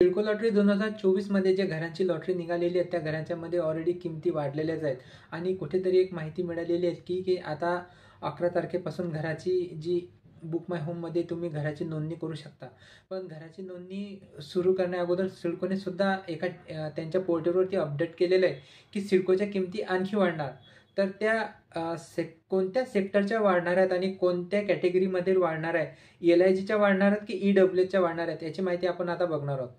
CIDCO lottery 2024 मध्ये जे घरांची लॉटरी निघालेली आहे त्या घरांच्यामध्ये ऑलरेडी किमती वाढलेल्याच आहेत आणि कुठेतरी एक माहिती मिळालेली आहे की आता 11 तारखेपासून घराची जी बुक माय होममध्ये तुम्ही घराची नोंदणी करू शकता. पण घराची नोंदणी सुरू करण्या अगोदर सिडकोने सुद्धा एका त्यांच्या पोर्टलवरती अपडेट केलेलं आहे की सिडकोच्या किमती आणखी वाढणार. तर त्या कोणत्या सेक्टरच्या वाढणार आहेत आणि कोणत्या कॅटेगरीमध्ये वाढणार आहे, LIGच्या वाढणार आहेत की EWHच्या वाढणार आहेत, याची माहिती आपण आता बघणार आहोत.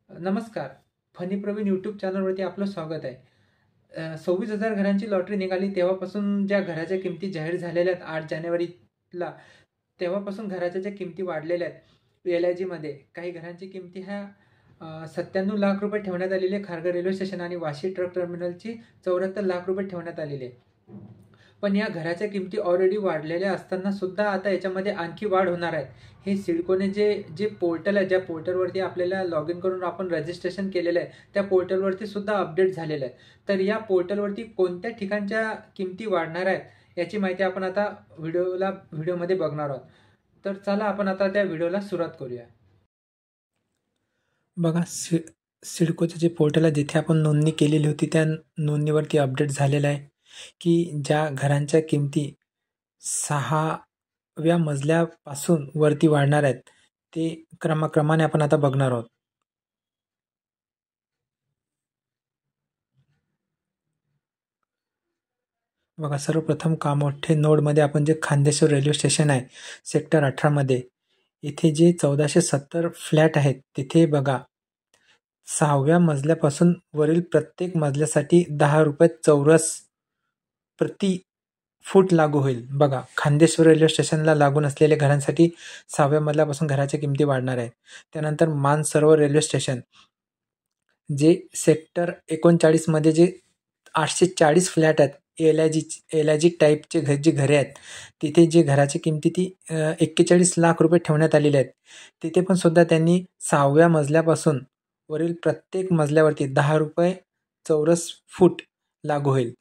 नमस्कार, फनी प्रवीण यूट्यूब चॅनलवरती आपलं स्वागत आहे. 26,000 घरांची लॉटरी निघाली तेव्हापासून ज्या घराच्या किमती जाहीर झालेल्या आहेत 8 जानेवारीला, तेव्हापासून घराच्या ज्या किमती वाढलेल्या आहेत. LIGमध्ये काही घरांची किमती ह्या 97 लाख रुपये ठेवण्यात आलेली आहे. खारघर रेल्वे स्टेशन आणि वाशी ट्रक टर्मिनलची 74 लाख रुपये ठेवण्यात आलेली आहे. पण या घराच्या किमती ऑलरेडी वाढलेल्या असताना सुद्धा आता याच्यामध्ये आणखी वाढ होणार आहे. हे सिडकोने जे पोर्टल आहे, ज्या पोर्टलवरती आपल्याला लॉग इन करून आपण रजिस्ट्रेशन केलेलं आहे, त्या पोर्टलवरती सुद्धा अपडेट झालेलं आहे. तर या पोर्टलवरती कोणत्या ठिकाणच्या किमती वाढणार आहेत याची माहिती आपण आता व्हिडिओमध्ये बघणार आहोत. तर चला आपण आता त्या व्हिडिओला सुरुवात करूया. बघा, सिडकोचं जे पोर्टल आहे जिथे आपण नोंदणी केलेली होती त्या नोंदणीवरती अपडेट झालेलं आहे की ज्या घरांच्या किमती 6व्या मजल्यापासून वरती वाढणार आहेत ते क्रमाने आपण आता बघणार आहोत. बघा, सर्वप्रथम कामोठे नोडमध्ये आपण जे खांदेश्वर रेल्वे स्टेशन आहे सेक्टर 18मध्ये, इथे जे 1470 फ्लॅट आहेत तिथे बघा 6व्या मजल्यापासून वरील प्रत्येक मजल्यासाठी 10 रुपये चौरस प्रति फूट लागू होईल. बघा, खांदेश्वर रेल्वे स्टेशनला लागून असलेल्या घरांसाठी 6व्या मजल्यापासून घराच्या किमती वाढणार आहेत. त्यानंतर मानसरोवर रेल्वे स्टेशन जे सेक्टर 39मध्ये जे 840 फ्लॅट आहेत LIG टाईपचे जी घरे आहेत तिथे जे घराची किमती ती 41 लाख रुपये ठेवण्यात आलेले आहेत. तिथे पण सुद्धा त्यांनी 6व्या मजल्यापासून वरील प्रत्येक मजल्यावरती 10 रुपये चौरस फूट लागू होईल.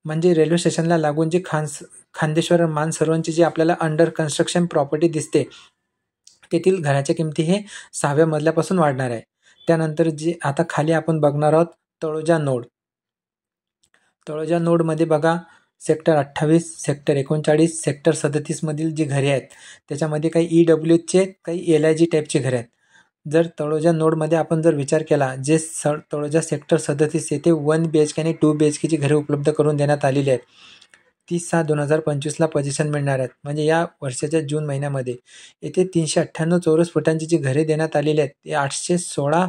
म्हणजे रेल्वे स्टेशनला लागून जी खांदेश्वर मानसरोवरची जी आपल्याला अंडर कन्स्ट्रक्शन प्रॉपर्टी दिसते तेथील घराच्या किमती हे 6व्या मजल्यापासून वाढणार आहे. त्यानंतर जे आता खाली आपण बघणार आहोत तळोजा नोडमध्ये बघा सेक्टर 28, सेक्टर 39, सेक्टर 37 मधील जी घरे आहेत त्याच्यामध्ये काही EWHचे काही LIG टाईपचे घरे आहेत. जर तळोजा नोडमध्ये आपण जर विचार केला, जे तळोजा सेक्टर 37 येथे 1 BHK आणि 2 BHKची घरे उपलब्ध करून देण्यात आलेली आहेत. 30/6/2025ला पोझिशन मिळणार आहेत. म्हणजे या वर्षाच्या जून महिन्यामध्ये येथे 398 चौरस फुटांची जी घरे देण्यात आलेली आहेत ते 816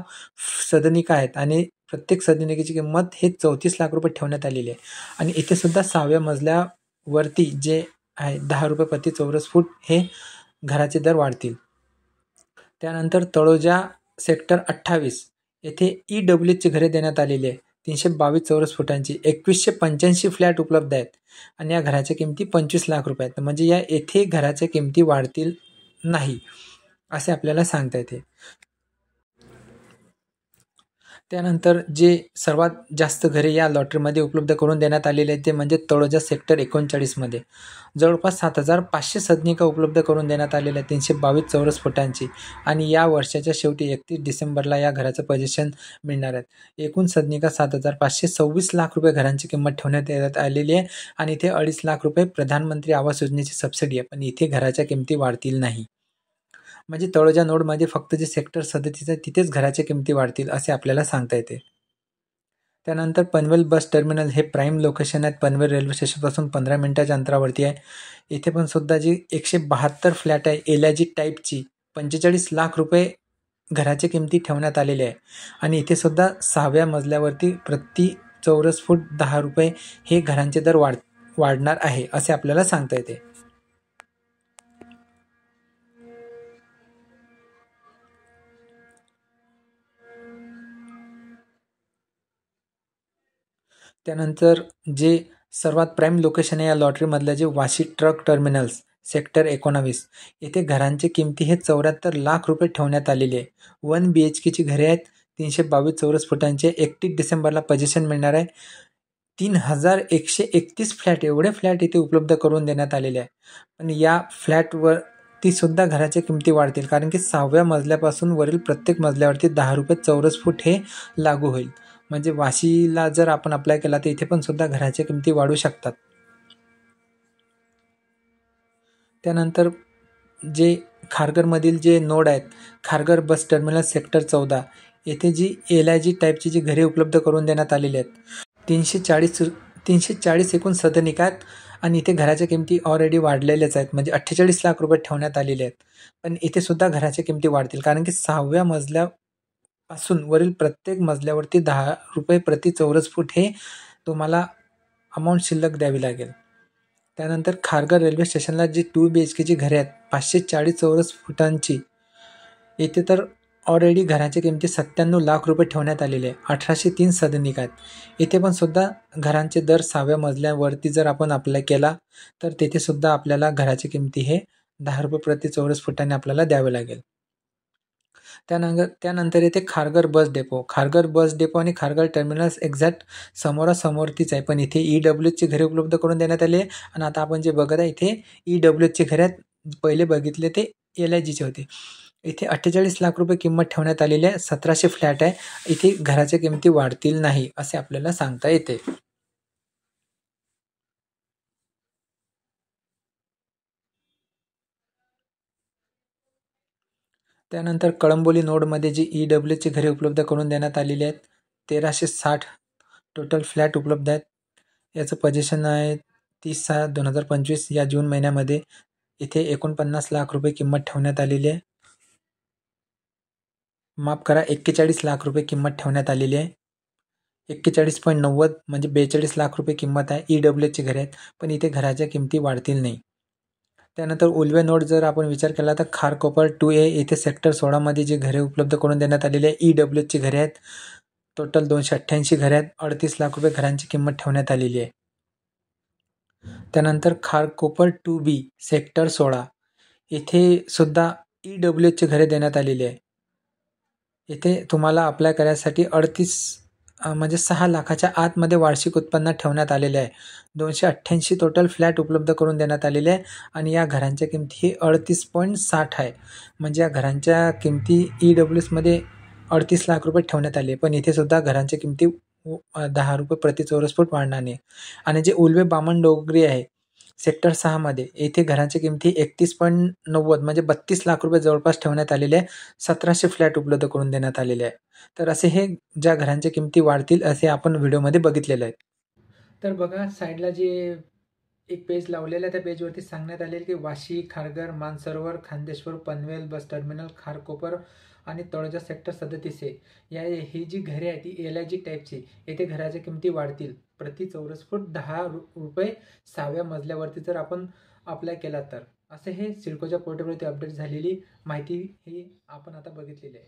सदनिका आहेत आणि प्रत्येक सदनिकेची किंमत हे 34 लाख रुपये ठेवण्यात आलेली आहे. आणि इथे सुद्धा 6व्या मजल्यावरती जे आहे 10 रुपये प्रति चौरस फूट हे घराचे दर वाढतील. त्यानंतर तळोजा सेक्टर 28 येथे EWHची घरे देण्यात आलेली आहे 322 चौरस फुटांची. 2185 फ्लॅट उपलब्ध आहेत आणि या घराच्या किमती 25 लाख रुपये आहेत. म्हणजे या येथे घराच्या किमती वाढतील नाही असे आपल्याला सांगता येते. त्यानंतर जे सर्वात जास्त घरे या लॉटरीमध्ये उपलब्ध करून देण्यात आलेले आहेत ते म्हणजे तळोजा सेक्टर 39मध्ये जवळपास 7500 सदनिका उपलब्ध करून देण्यात आलेल्या आहेत 322 चौरस फुटांची. आणि या वर्षाच्या शेवटी 31 डिसेंबरला या घराचं पोझिशन मिळणार आहेत. एकूण सदनिका 7526 लाख रुपये घरांची किंमत ठेवण्यात आलेली आहे आणि इथे 2.5 लाख रुपये प्रधानमंत्री आवास योजनेची सबसिडी आहे. पण इथे घराच्या किमती वाढतील नाही. म्हणजे तळोजा नोडमध्ये फक्त जे सेक्टर 37 आहे तिथेच घराच्या किमती वाढतील असे आपल्याला सांगता येते. त्यानंतर पनवेल बस टर्मिनल हे प्राईम लोकेशन आहेत. पनवेल रेल्वे स्टेशनपासून 15 मिनिटाच्या अंतरावरती आहे. इथे पण सुद्धा जी 172 फ्लॅट आहे LIG टाईपची 45 लाख रुपये घराच्या किमती ठेवण्यात आलेले आहे. आणि इथे सुद्धा 6व्या मजल्यावरती प्रति चौरस फूट 10 रुपये हे घरांचे दर वाढणार आहे असे आपल्याला सांगता येते. त्यानंतर जे सर्वात प्राईम लोकेशन आहे या लॉटरीमधलं जे वाशी ट्रक टर्मिनल्स सेक्टर 19 येथे घरांची किमती हे 74 लाख रुपये ठेवण्यात आलेली आहे. 1 BHKची घरे आहेत 322 चौरस फुटांचे. 31 डिसेंबरला पोझिशन मिळणार आहे. 3131 फ्लॅट एवढे फ्लॅट इथे उपलब्ध करून देण्यात आलेले आहे. पण या फ्लॅटवर ती सुद्धा घराच्या किमती वाढतील, कारण की 6व्या मजल्यापासून वरील प्रत्येक मजल्यावरती 10 रुपये चौरस फूट हे लागू होईल. म्हणजे वाशीला जर आपण अप्लाय केला तर इथे पण सुद्धा घराच्या किमती वाढू शकतात. त्यानंतर जे खारघरमधील जे नोड आहेत, खारघर बस टर्मिनल सेक्टर 14 येथे जी LIG टाईपची जी घरे उपलब्ध करून देण्यात आलेली आहेत. 340 एकूण सदनिका आहेत आणि इथे घराच्या किमती ऑलरेडी वाढलेल्याच आहेत, म्हणजे 48 लाख रुपये ठेवण्यात आलेले आहेत. पण इथे सुद्धा घराच्या किमती वाढतील, कारण की 6व्या मजल्यापासून वरील प्रत्येक मजल्यावरती 10 रुपये प्रति चौरस फूट हे तुम्हाला अमाऊंट शिल्लक द्यावी लागेल. त्यानंतर खारघर रेल्वे स्टेशनला जी 2 BHKची घरे आहेत 540 चौरस फुटांची, येथे तर ऑलरेडी घराच्या किमती 97 लाख रुपये ठेवण्यात आलेले आहे. 1803 सदनिका आहेत. इथे पण सुद्धा घरांचे दर 6व्या मजल्यावरती जर आपण अप्लाय केला तर तेथे सुद्धा आपल्याला घराची किमती हे 10 रुपये प्रति चौरस फुटाने आपल्याला द्यावे लागेल. त्यानंतर येथे Kharghar bus depot. Kharghar bus depot आणि खारघर टर्मिनल्स एक्झॅक्ट समोरासमोरतीच आहे, पण इथे EWHची घरे उपलब्ध करून देण्यात आली आहे. आणि आता आपण जे बघत आहे इथे EWHची घरे आहेत. पहिले बघितले ते LIGचे होते. इथे 48 लाख रुपये किंमत ठेवण्यात आलेली आहे. 1700 फ्लॅट आहे. इथे घराच्या किमती वाढतील नाही असे आपल्याला सांगता येते. त्यानंतर कळंबोली नोडमध्ये जी EWHची घरे उपलब्ध करून देण्यात आलेली आहेत. 1360 टोटल फ्लॅट उपलब्ध आहेत. याचं पोझिशन आहे 30/6/2025 या जून महिन्यामध्ये. इथे 49 लाख रुपये किंमत ठेवण्यात आलेली आहे. माफ करा, 41 लाख रुपये किंमत ठेवण्यात आलेली आहे. 41.90 म्हणजे 42 लाख रुपये किंमत आहे. EWHची घरे आहेत, पण इथे घराच्या किमती वाढतील नाही. त्यानंतर उल्वे नोड जर आपण विचार केला तर खारकोपर 2A येथे सेक्टर 16मध्ये जी घरे उपलब्ध करून देण्यात आलेली आहे. EWHची घरे आहेत. टोटल 288 घरे आहेत. 38 लाख रुपये घरांची किंमत ठेवण्यात आलेली आहे. त्यानंतर खारकोपर 2B सेक्टर 16 येथे सुद्धा EWHची घरे देण्यात आलेली आहे. येथे तुम्हाला अप्लाय करायसाठी 38 म्हणजे 6 लाखाच्या आतमध्ये वार्षिक उत्पन्न ठेवण्यात आलेले आहे. 288 टोटल फ्लॅट उपलब्ध करून देण्यात आलेले आहे आणि या घरांच्या किमती ही 38.60 आहे. म्हणजे या घरांच्या किमती EWHमध्ये 38 लाख रुपये ठेवण्यात आले, पण इथे सुद्धा घरांच्या किमती 10 रुपये प्रति चौरस फूट वाढणार नाही. आणि जे उल्वे बामणडोंगरी आहे सेक्टर 6मध्ये येथे घरांच्या किमती 31.90 म्हणजे 32 लाख रुपये जवळपास ठेवण्यात आलेले आहे. 1700 फ्लॅट उपलब्ध करून देण्यात आलेले आहे. तर असे हे ज्या घरांच्या किमती वाढतील असे आपण व्हिडिओमध्ये बघितलेलं आहे. तर बघा साईडला जे एक पेज लावलेलं आहे त्या पेजवरती सांगण्यात आले की वाशी, खारघर, मानसरोवर, खांदेश्वर, पनवेल बस टर्मिनल, खारकोपर आणि तळोजा सेक्टर 37 ही जी घरे आहेत ती LIG टाईपची. येथे घराच्या किमती वाढतील प्रति चौरस फूट 10 रुपये 6व्या मजल्यावरती जर आपण अप्लाय केला तर. असे हे सिडकोच्या पोर्टलवरती अपडेट झालेली माहिती ही आपण आता बघितलेली आहे.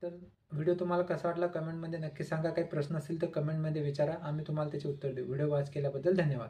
तर व्हिडिओ तुम्हाला कसा वाटला कमेंटमध्ये नक्की सांगा. काही प्रश्न असेल तर कमेंटमध्ये विचारा, आम्ही तुम्हाला त्याचे उत्तर देऊ. व्हिडिओ वॉच केल्याबद्दल धन्यवाद.